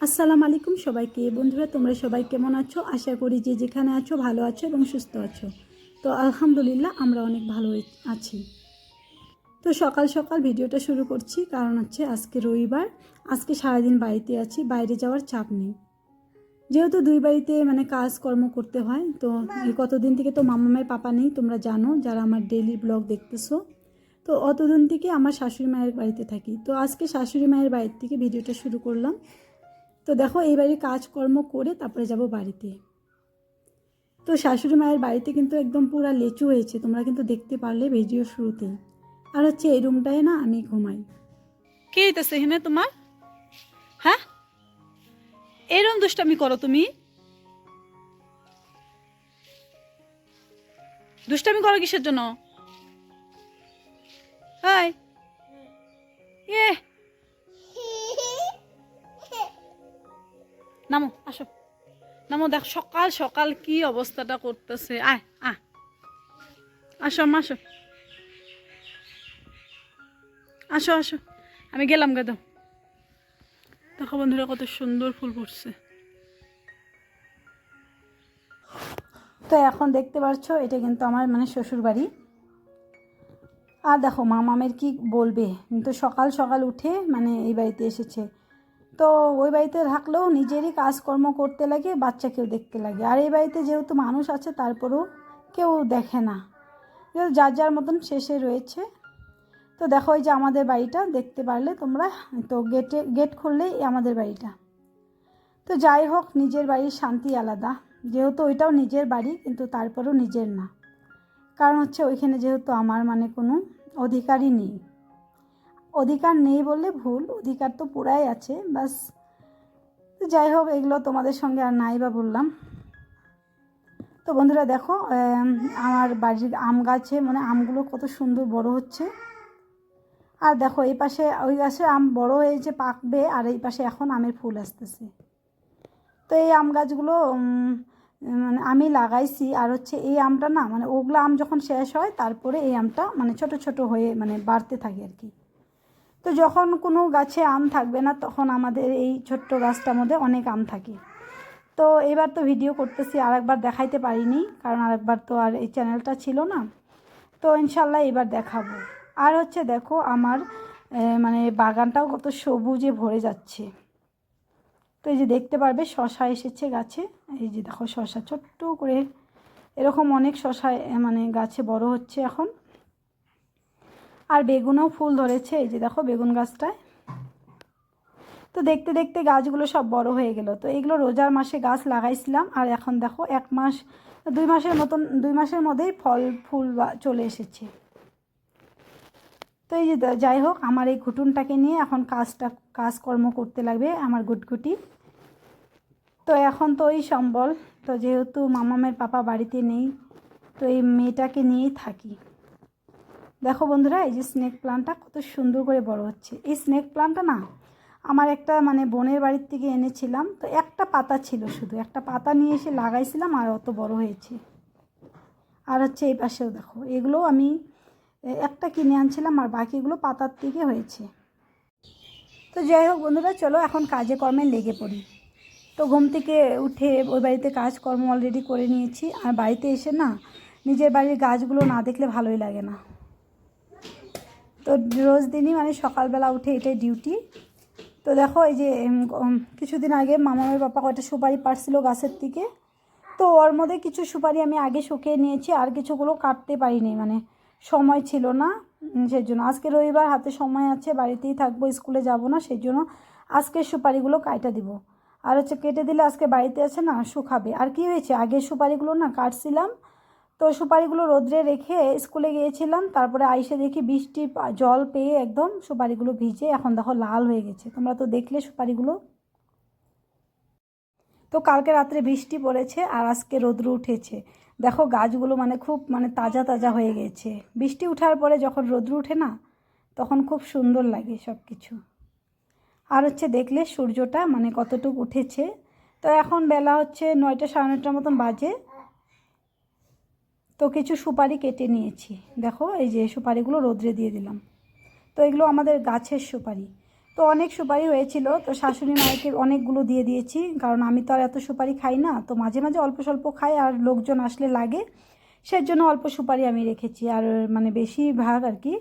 আসসালামু আলাইকুম সবাইকে। বন্ধুরা, তোমরা সবাই কেমন আছো? আশা করি যে যেখানে আছো ভালো আছো এবং সুস্থ আছো। তো আলহামদুলিল্লাহ আমরা অনেক ভালো আছি। তো সকাল সকাল ভিডিওটা শুরু করছি, কারণ হচ্ছে আজকে রবিবার। আজকে সারাদিন বাড়িতে আছি, বাইরে যাওয়ার চাপ নেই। যেহেতু দুই বাড়িতে কাজকর্ম করতে হয়, তো এই কতদিন থেকে তো মামামের পাপা নেই, তোমরা জানো যারা আমার ডেইলি ব্লগ দেখতেছো। তো অতদিন থেকে আমার শাশুড়ি মায়ের বাড়িতে থাকি। তো আজকে শাশুড়ি মায়ের বাড়ির থেকে ভিডিওটা শুরু করলাম। তো দেখো, এই বাড়ির কাজকর্ম করে তারপরে যাব বাড়িতে। তো শাশুড়ি মায়ের বাড়িতে কিন্তু একদম পুরা লেচু হয়েছে, তোমরা কিন্তু দেখতে পারলে ভিডিও শুরুতেই। আর হচ্ছে এই রুমটায় না আমি ঘুমাই। কে হইতেছে এখানে তোমার? হ্যাঁ, এরম দুষ্টামি করো তুমি? দুষ্টামি করো কিসের জন্য? হাই, এ নামো, আসো নামো। দেখ সকাল সকাল কি অবস্থাটা করতেছে। আয় আসো আম্মা, আসো আসো আসো। আমি গেলাম গে। দাও, দেখো বন্ধুরা কত সুন্দর ফুল ফুটছে। তো এখন দেখতে পাচ্ছ এটা কিন্তু আমার শ্বশুর বাড়ি। আর দেখো মামামের কি বলবে, কিন্তু সকাল সকাল উঠে এই বাড়িতে এসেছে। তো ওই বাড়িতে থাকলেও নিজেরই কাজকর্ম করতে লাগে, বাচ্চাকেও দেখতে লাগে। আর এই বাড়িতে যেহেতু মানুষ আছে তারপরেও কেউ দেখে না, যার যার মতন শেষে রয়েছে। তো দেখো এই যে আমাদের বাড়িটা দেখতে পারলে তোমরা, তো গেট খুললেই আমাদের বাড়িটা। তো যাই হোক, নিজের বাড়ির শান্তি আলাদা। যেহেতু ওইটাও নিজের বাড়ি, কিন্তু তারপরেও নিজের না। কারণ হচ্ছে ওইখানে যেহেতু আমার কোনো অধিকারই নেই। অধিকার নেই বললে ভুল, অধিকার তো পুরাই আছে, বাস। যাই হোক, এগুলো তোমাদের সঙ্গে আর নাই বা বললাম। তো বন্ধুরা দেখো, আমার বাড়ির আম গাছে আমগুলো কত সুন্দর বড় হচ্ছে। আর দেখো এই পাশে ওই গাছে আম বড় হয়েছে, পাকবে। আর এই পাশে এখন আমের ফুল আসতেছে। তো এই আম গাছগুলো আমি লাগাইছি। আর হচ্ছে এই আমটা না ওগুলো আম যখন শেষ হয় তারপরে এই আমটা ছোট ছোট হয়ে বাড়তে থাকে আর কি। তো যখন কোনো গাছে আম থাকবে না, তখন আমাদের এই ছোট্ট গাছটার মধ্যে অনেক আম থাকে। তো এবার তো ভিডিও করতেছি, আরেকবার দেখাইতে পারিনি, কারণ আরেকবার তো আর এই চ্যানেলটা ছিল না। তো ইনশাল্লাহ এবার দেখাবো। আর হচ্ছে দেখো আমার বাগানটাও কত সবুজে ভরে যাচ্ছে। তো এই যে দেখতে পারবে শশা এসেছে গাছে। এই যে দেখো শশা ছোট্ট করে এরকম অনেক শশা গাছে বড় হচ্ছে এখন। আর বেগুনও ফুল ধরেছে, এই যে দেখো বেগুন গাছটায়। তো দেখতে দেখতে গাছগুলো সব বড় হয়ে গেল। তো এগুলো রোজার মাসে গাছ লাগাইছিলাম, আর এখন দেখো 1 মাস 2 মাসের মধ্যেই ফল ফুল চলে এসেছে। তো এই যে যাই হোক, আমার এই ঘুটুনটাকে নিয়ে এখন কাজকর্ম করতে লাগবে আমার গুটগুটি। তো এখন তো ওই সম্বল। তো যেহেতু মামামের পাপা বাড়িতে নেই, তো এই মেয়েটাকে নিয়েই থাকি। দেখো বন্ধুরা, এই যে স্নেক প্লান্টটা কত সুন্দর করে বড় হচ্ছে। এই স্নেক প্লান্টটা না আমার একটা বোনের বাড়ির থেকে এনেছিলাম। তো একটা পাতা ছিল, শুধু একটা পাতা নিয়ে এসে লাগাইছিলাম, আর অত বড় হয়েছে। আর হচ্ছে এই পাশেও দেখো, এগুলো আমি একটা কিনে আনছিলাম, আর বাকিগুলো পাতার থেকে হয়েছে। তো যাই হোক বন্ধুরা, চলো এখন কাজে কর্মে লেগে পড়ি। তো ঘুম থেকে উঠে ওই বাড়িতে কাজকর্ম অলরেডি করে নিয়েছি। আর বাড়িতে এসে না নিজের বাড়ির গাছগুলো না দেখলে ভালোই লাগে না। তো রোজ দিনই সকালবেলা উঠে এটাই ডিউটি। তো দেখো এই যে কিছুদিন আগে মামামের বাবা কয়টা সুপারি পাড়ছিল গাছের থেকে। তো ওর মধ্যে কিছু সুপারি আমি আগে শুকিয়ে নিয়েছি, আর কিছুগুলো কাটতে পারিনি, সময় ছিল না। সেই জন্য আজকে রবিবার, হাতে সময় আছে, বাড়িতেই থাকবো, স্কুলে যাব না, সেই জন্য আজকের সুপারিগুলো কাটা দিব। আর হচ্ছে কেটে দিলে আজকে বাড়িতে আছে না শুকাবে। আর কি হয়েছে, আগের সুপারিগুলো না কাটছিলাম, তো সুপারিগুলো রোদ্রে রেখে স্কুলে গিয়েছিলাম, তারপরে আইসে দেখি বৃষ্টি জল পেয়ে একদম সুপারিগুলো ভিজে এখন দেখো লাল হয়ে গেছে। তোমরা তো দেখলে সুপারিগুলো। তো কালকে রাত্রে বৃষ্টি পড়েছে, আর আজকে রোদ্র উঠেছে। দেখো গাছগুলো খুব তাজা তাজা হয়ে গেছে। বৃষ্টি ওঠার পরে যখন রোদ্র উঠে না, তখন খুব সুন্দর লাগে সব কিছু। আর হচ্ছে দেখলে সূর্যটা কতটুকু উঠেছে। তো এখন বেলা হচ্ছে 9টা 9:30 মতন বাজে। তো কিছু সুপারি কেটে নিয়েছি, দেখো এই যে সুপারিগুলো রোদ্রে দিয়ে দিলাম। তো এগুলো আমাদের গাছের সুপারি। তো অনেক সুপারি হয়েছিল, তো শাশুড়ি মাকে অনেকগুলো দিয়ে দিয়েছি, কারণ আমি তো আর এত সুপারি খাই না, তো মাঝে মাঝে অল্প স্বল্প খাই, আর লোকজন আসলে লাগে, সেজন্য অল্প সুপারি আমি রেখেছি। আর মানে বেশিরভাগ আর কি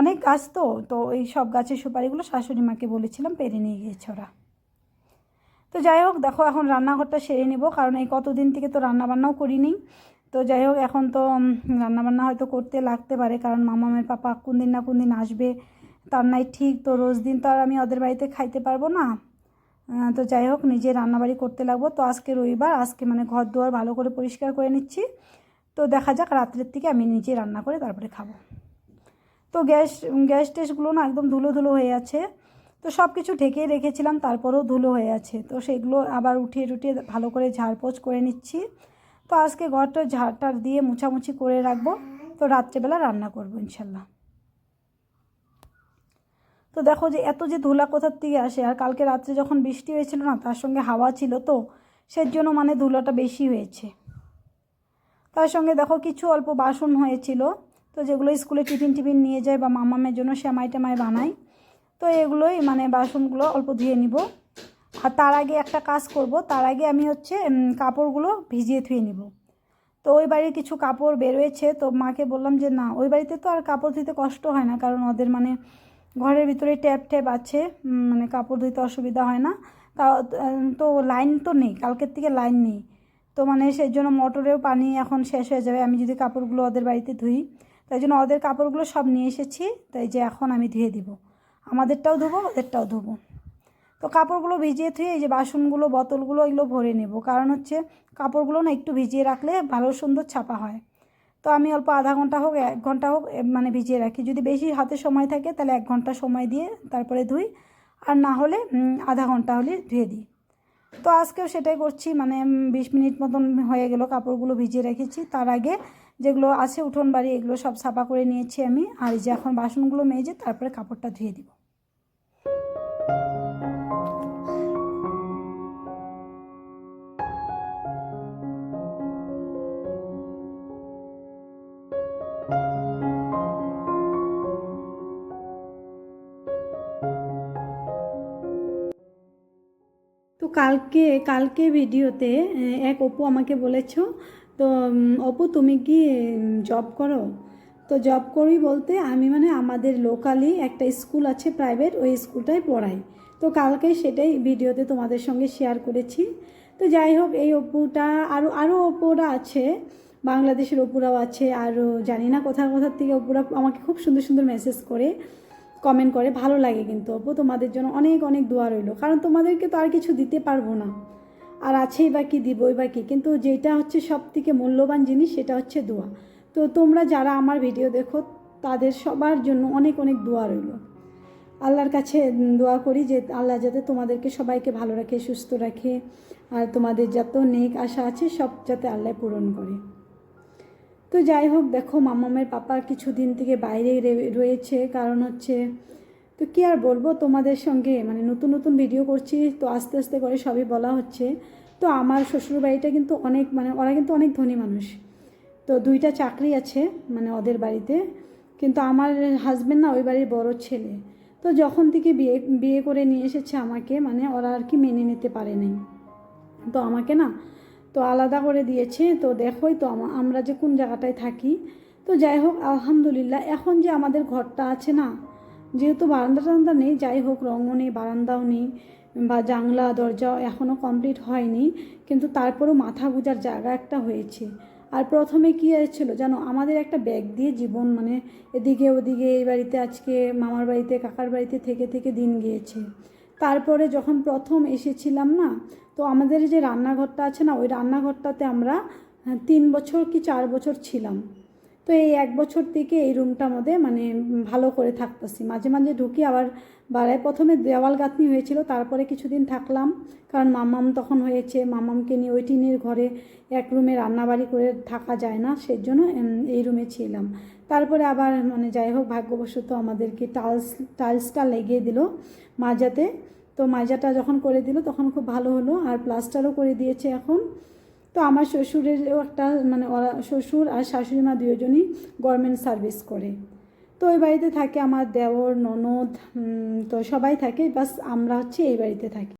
অনেক গাছ, তো এই সব গাছের সুপারিগুলো শাশুড়ি মাকে বলেছিলাম, পেরে নিয়ে গিয়েছে ওরা। তো যাই হোক, দেখো এখন রান্নাঘরটা সেরে নেব, কারণ এই কতদিন থেকে তো রান্নাবান্নাও করিনি। তো যাই হোক, এখন তো রান্নাবান্না হয়তো করতে লাগতে পারে, কারণ মামামের পাপা কোন দিন না কোন দিন আসবে, তার নাই ঠিক। তো রোজ দিন তো আর আমি ওদের বাড়িতে খাইতে পারবো না। তো যাই হোক, নিজে রান্নাবাড়ি করতে লাগবো। তো আজকে রবিবার, আজকে মানে ঘর দুয়ার ভালো করে পরিষ্কার করে নিচ্ছি। তো দেখা যাক, রাত্রের থেকে আমি নিজে রান্না করে তারপরে খাবো। তো গ্যাস টেসগুলো না একদম ধুলো ধুলো হয়ে আছে, তো সব কিছু ঢেকে রেখেছিলাম, তারপরেও ধুলো হয়ে আছে। তো সেগুলো আবার উঠিয়ে টুটিয়ে ভালো করে ঝাড়পোছ করে নিচ্ছি। তো আজকে ঘরটা ঝাড়টার দিয়ে মুছামুছি করে রাখবো, তো রাত্রেবেলা রান্না করবো ইনশাল্লাহ। তো দেখো যে এত যে ধুলা কোথার থেকে আসে, আর কালকে রাত্রে যখন বৃষ্টি হয়েছিল না, তার সঙ্গে হাওয়া ছিল, তো সের জন্য মানে ধুলাটা বেশি হয়েছে। তার সঙ্গে দেখো কিছু অল্প বাসন হয়েছিল, তো যেগুলো স্কুলে টিফিন নিয়ে যায় বা মামামের জন্য সেমাই টেমাই বানাই, তো এগুলোই মানে বাসনগুলো অল্প ধুয়ে নিব। আর তার আগে একটা কাজ করব, তার আগে আমি হচ্ছে কাপড়গুলো ভিজিয়ে ধুয়ে নিব। তো ওই বাড়ির কিছু কাপড় বেরোয়েছে, তো মাকে বললাম যে না, ওই বাড়িতে তো আর কাপড় ধুতে কষ্ট হয় না, কারণ ওদের মানে ঘরের ভিতরে ট্যাপ আছে, মানে কাপড় ধুতে অসুবিধা হয় না। তা তো লাইন তো নেই, কালকের থেকে লাইন নেই, তো মানে সেই জন্য মোটরেও পানি এখন শেষ হয়ে যাবে আমি যদি কাপড়গুলো ওদের বাড়িতে ধুই। তাই জন্য ওদের কাপড়গুলো সব নিয়ে এসেছি, তাই যে এখন আমি ধুয়ে দিব, আমাদেরটাও ধুবো ওদেরটাও ধুবো। তো কাপড়গুলো ভিজিয়ে ধুয়ে এই যে বাসনগুলো বোতলগুলো এগুলো ভরে নেব, কারণ হচ্ছে কাপড়গুলো না একটু ভিজিয়ে রাখলে ভালো সুন্দর ছাপা হয়। তো আমি অল্প আধা ঘন্টা হোক 1 ঘন্টা হোক মানে ভিজিয়ে রাখি, যদি বেশি হাতে সময় থাকে তাহলে 1 ঘন্টা সময় দিয়ে তারপরে ধুই, আর না হলে আধা ঘন্টা হলে ধুয়ে দিই। তো আজকেও সেটাই করছি, মানে 20 মিনিট মতন হয়ে গেল কাপড়গুলো ভিজিয়ে রেখেছি। তার আগে যেগুলো আছে উঠোন বাড়ি এগুলো সব সাফা করে নিয়েছি আমি, আর এই যে এখন বাসনগুলো মেজে তারপরে কাপড়টা ধুয়ে দিব। তো কালকে কালকে ভিডিওতে এক অপু আমাকে বলেছো, তো অপু তুমি কি জব করো? তো জব করি বলতে আমি মানে আমাদের লোকালি একটা স্কুল আছে প্রাইভেট, ওই স্কুলটায় পড়াই। তো কালকে সেটাই ভিডিওতে তোমাদের সঙ্গে শেয়ার করেছি। তো যাই হোক, এই অপুটা আরও অপুরা আছে, বাংলাদেশের অপুরাও আছে, আরও জানি না কোথার কোথার থেকে অপুরা আমাকে খুব সুন্দর সুন্দর মেসেজ করে কমেন্ট করে, ভালো লাগে। কিন্তু অপু তোমাদের জন্য অনেক অনেক দোয়া রইল, কারণ তোমাদেরকে তো আর কিছু দিতে পারবো না, আর আছেই বা কি দিবই বা কি, কিন্তু যেটা হচ্ছে সব থেকে মূল্যবান জিনিস সেটা হচ্ছে দোয়া। তো তোমরা যারা আমার ভিডিও দেখো তাদের সবার জন্য অনেক অনেক দোয়া রইল। আল্লাহর কাছে দোয়া করি যে আল্লাহ যাতে তোমাদেরকে সবাইকে ভালো রাখে, সুস্থ রাখে, আর তোমাদের যত নেক আশা আছে সব যাতে আল্লাহ পূরণ করে। তো যাই হোক, দেখো মামামের পাপা কিছুদিন থেকে বাইরে রয়েছে, কারণ হচ্ছে তো কী আর বলবো তোমাদের সঙ্গে, মানে নতুন নতুন ভিডিও করছি, তো আস্তে আস্তে করে সবই বলা হচ্ছে। তো আমার শ্বশুরবাড়িটা কিন্তু অনেক মানে ওরা কিন্তু অনেক ধনী মানুষ, তো 2টা চাকরি আছে মানে ওদের বাড়িতে, কিন্তু আমার হাজব্যান্ড না ওই বাড়ির বড় ছেলে। তো যখন থেকে বিয়ে করে নিয়ে এসেছে আমাকে, মানে ওরা আর কি মেনে নিতে পারে নাই, তো আমাকে না তো আলাদা করে দিয়েছে। তো দেখোই তো আমরা যে কোন জায়গাটায় থাকি। তো যাই হোক, আলহামদুলিল্লাহ এখন যে আমাদের ঘরটা আছে না, যেহেতু বারান্দা টারান্দা নেই, যাই হোক রঙও নেই, বারান্দাও নেই, বা জানলা দরজাও এখনও কমপ্লিট হয়নি, কিন্তু তারপরেও মাথা গোঁজার জায়গা একটা হয়েছে। আর প্রথমে কী হয়েছিল জানো, আমাদের একটা ব্যাগ দিয়ে জীবন মানে এদিকে ওদিকে, এই বাড়িতে আজকে মামার বাড়িতে কাকার বাড়িতে থেকে থেকে দিন গিয়েছে। তারপরে যখন প্রথম এসেছিলাম না, তো আমাদের যে রান্নাঘরটা আছে না, ওই রান্নাঘরটাতে আমরা 3 বছর কি 4 বছর ছিলাম। তো এই 1 বছর থেকে এই রুমটার মধ্যে মানে ভালো করে থাকতেছি, মাঝে মাঝে ঢুকি আবার বাড়ায়। প্রথমে দেওয়াল গাঁথনি হয়েছিল, তারপরে কিছুদিন থাকলাম, কারণ মামাম তখন হয়েছে, মামামকে নিয়ে ওই টিনের ঘরে এক রুমে রান্নাবাড়ি করে থাকা যায় না, সেই জন্য এই রুমে ছিলাম। তারপরে আবার মানে যাই হোক ভাগ্যবশত আমাদেরকে টাইলসটা লেগে দিল মাজাতে। তো মাজাটা যখন করে দিল তখন খুব ভালো হলো, আর প্লাস্টারও করে দিয়েছে এখন। তো আমার শ্বশুরেরও একটা মানে ওরা শ্বশুর আর শাশুড়ি মা দুজনই গভর্নমেন্ট সার্ভিস করে। তো ওই বাড়িতে থাকে আমার দেওর ননদ, তো সবাই থাকে, বাস আমরা হচ্ছে এই বাড়িতে থাকি।